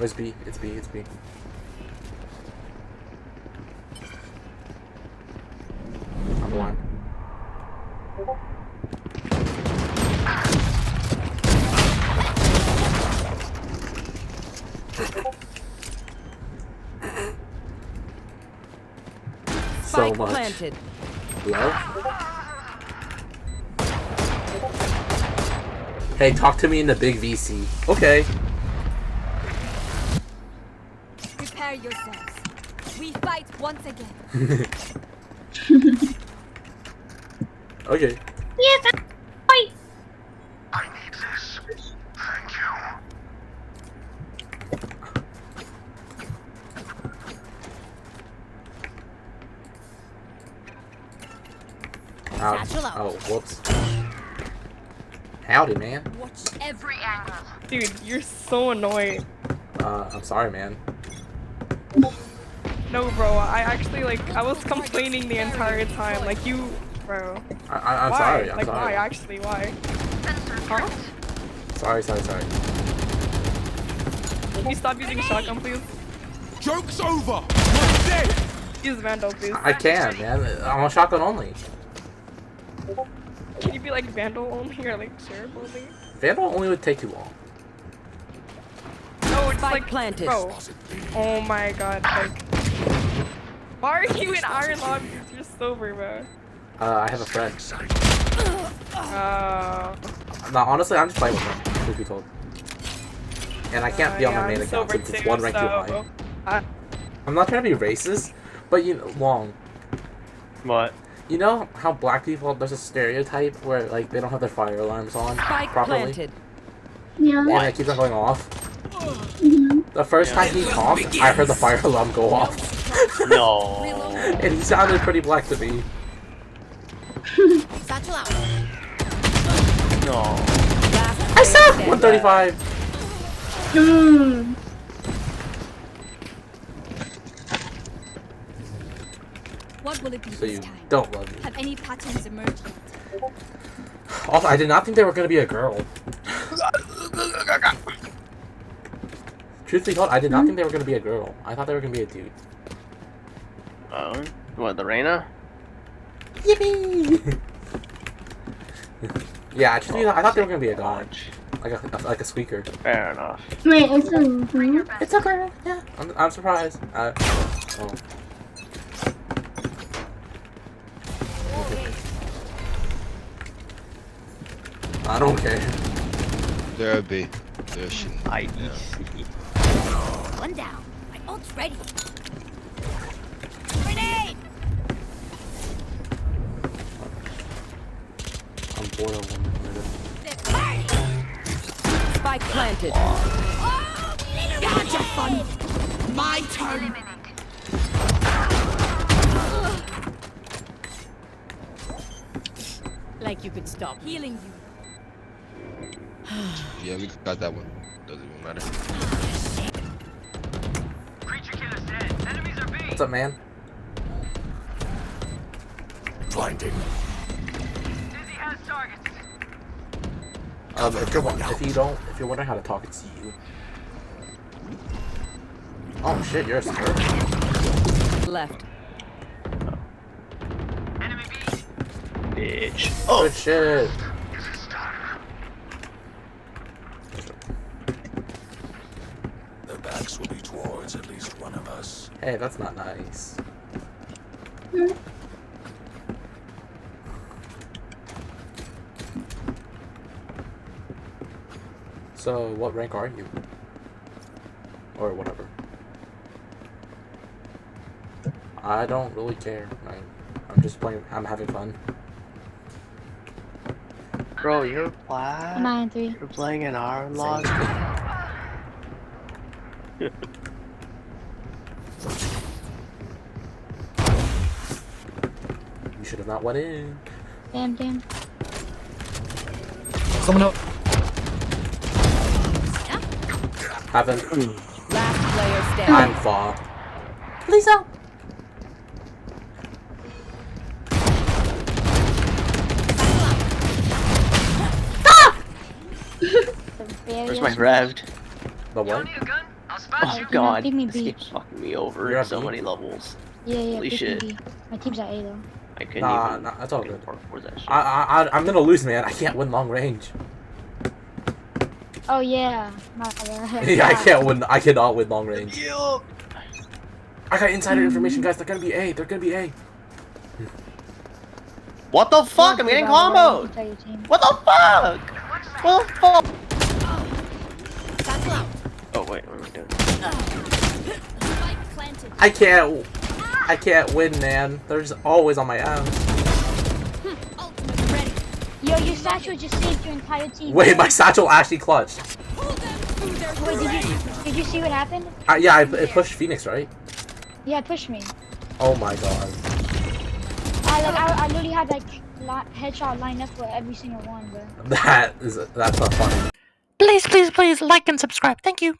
Where's B? It's B. It's B. I'm blind. So Spike much planted. love. Hey, talk to me in the big VC. Okay. Prepare yourselves. We fight once again. Okay. Yes, I. I need this. Thank you. Ouch. Satchel out. Oh, whoops. Howdy, man. Watch every angle. Dude, you're so annoying. I'm sorry, man. No, bro, I actually, like, I was complaining the entire time. Like, you, bro. I'm Why? sorry. I'm like, sorry. why, actually, why? Huh? Sorry. Can you stop using shotgun, please? Joke's over. You're dead. Use Vandal, please. I can, man. I'm on shotgun only. Can you be, like, Vandal only or, like, Sheriff only? Vandal only would take too long. No, it's Spike like, planted. bro. Oh my god, like. Why are you in Iron Log? You're sober, bro. I have a friend. Uh, No, honestly, I'm just playing with him, truth be told. And I can't be on my main I'm account sober since it's too, one rank too high. so- I'm not trying to be racist, but you know, Long. What? You know how black people, there's a stereotype where like they don't have their fire alarms on Spike properly? planted. Yeah. And it keeps on going off. Mhm. The first time he talked, I heard the fire alarm go off. No. And he sounded pretty black to me. Satchel out. No. Last I suck! player 135. Mm. What will it be So this you time? don't love me. Have any patterns emerged yet? Also, I did not think they were going to be a girl. Truth be told, I did not think they were going to be a girl. I thought they were going to be a dude. What, the Reyna? Yippee! Yeah, actually, I thought they were going to be a guy. Like a squeaker. Fair enough. Wait, it's a green? It's a girl. Yeah, I'm surprised. Oh. I don't care. There be. There she. I One down. My ult's ready. Grenade! I'm bored of one minute. Spike planted. Gotcha, fun. My turn. Like you could stop healing you. Yeah, we got that one. Doesn't even matter. Creature killer's dead. Enemies are B. What's up, man? Blinding. Dizzy has targets. If you're wondering how to talk, it's you. Oh shit, you're a smurf. Left. Enemy B. bitch. Good shit. Their backs will be towards at least one of us. Hey, that's not nice. So, what rank are you? Or whatever. I don't really care. I'm just playing. I'm having fun. Bro, you're black. 9-3. You're playing an Iron Log. You should have not went in. Damn. Someone else. Haven't. Last player standing. I'm far. Please help. Where's my revved? The what? Need a gun? I'll Oh god, Give me this B. game's fucking me over You're in at so B? many levels. Yeah, Holy pick shit. me B. My team's at A though. I couldn't Nah, even. that's all good. Parkour that shit. I'm gonna lose, man. I can't win long range. Oh yeah. My bad. Yeah, I can't win. I cannot win long range. Yup. I got insider information, guys. They're gonna be A. They're gonna be A. What the fuck? I'm getting comboed. Tell your team. What the fuck? What the fuck? Oh wait, what are we doing? Spike planted. I can't win, man. They're just always on my ass. Ultimate ready. Yo, your satchel just saved your entire team. Wait, my satchel actually clutched. Pull them through their Wait, did you see what happened? Yeah, it pushed Phoenix, right? Yeah, push me. Oh my god. I literally had like headshot lined up for every single one, bro. That's not funny. Please like and subscribe. Thank you.